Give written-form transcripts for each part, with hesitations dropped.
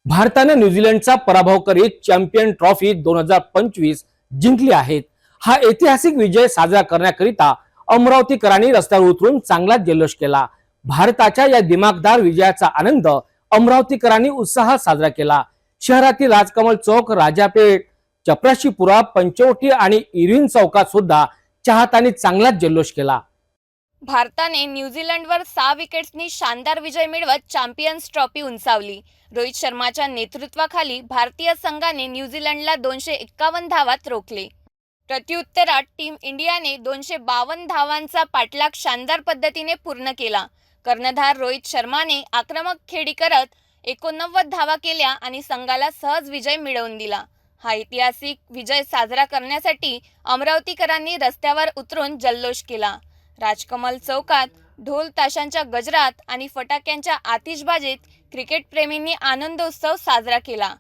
भारताने न्यूझीलंडचा पराभव करीत चॅम्पियन ट्रॉफी 2025 जिंकली आहे। हा ऐतिहासिक विजय साजरा करण्याकरिता अमरावतीकरांनी रस्त्यावर उतरून चांगलाच जल्लोष केला। भारताच्या या दिमागदार विजयाचा आनंद अमरावतीकरांनी उत्साहात साजरा केला। शहरातील राजकमल चौक, राजापेठ, चपराशीपुरा, पंचवटी आणि इरविन चौकात सुद्धा चाहत्यांनी चांगलाच जल्लोष केला। भारताने न्यूझीलंडवर 6 विकेट्सनी शानदार विजय मिळवत चॅम्पियन्स ट्रॉफी उंचावली। रोहित शर्माच्या नेतृत्वाखाली भारतीय संघाने न्यूझीलंडला 251 धावात रोखले। प्रत्युत्तरात टीम इंडियाने 252 धावांचा पाठलाग शानदार पद्धतीने पूर्ण केला। कर्णधार रोहित शर्माने आक्रमक खेळी करत 89 धावा केल्या आणि संघाला सहज विजय मिळवून दिला। हा ऐतिहासिक विजय साजरा करण्यासाठी अमरावतीकरांनी रस्त्यावर उतरून जल्लोष केला। राजकमल चौकात ढोल ताशांच्या गजरात आणि फटाक्यांच्या आतिषबाजीत क्रिकेट प्रेमींनी आनंदोत्सव साजरा केला।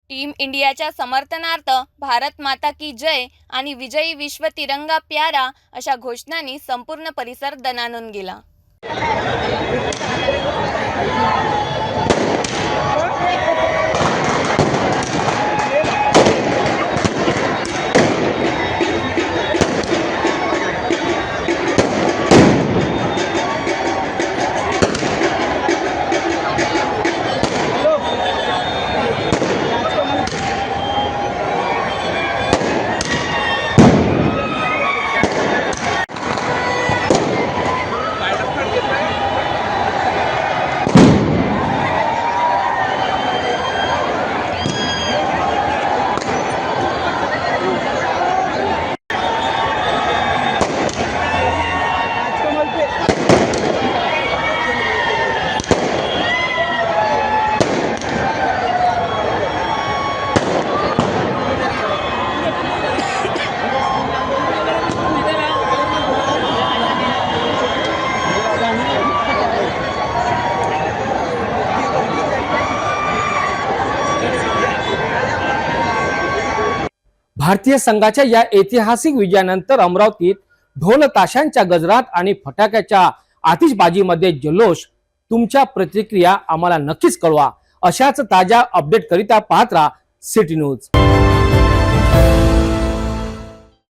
टीम इंडियाच्या समर्थनार्थ भारत माता की जय आणि विजयी विश्व तिरंगा प्यारा अशा घोषणांनी संपूर्ण परिसर दणाणून गेला। भारतीय संघाच्या या ऐतिहासिक विजयानंतर अमरावतीत ढोल ताशांच्या गजरात आणि फटाक्याच्या आतिषबाजीमध्ये जल्लोष। तुमच्या प्रतिक्रिया आम्हाला नक्कीच कळवा। अशाच ताज्या अपडेट करिता पाहत राहा सिटी न्यूज।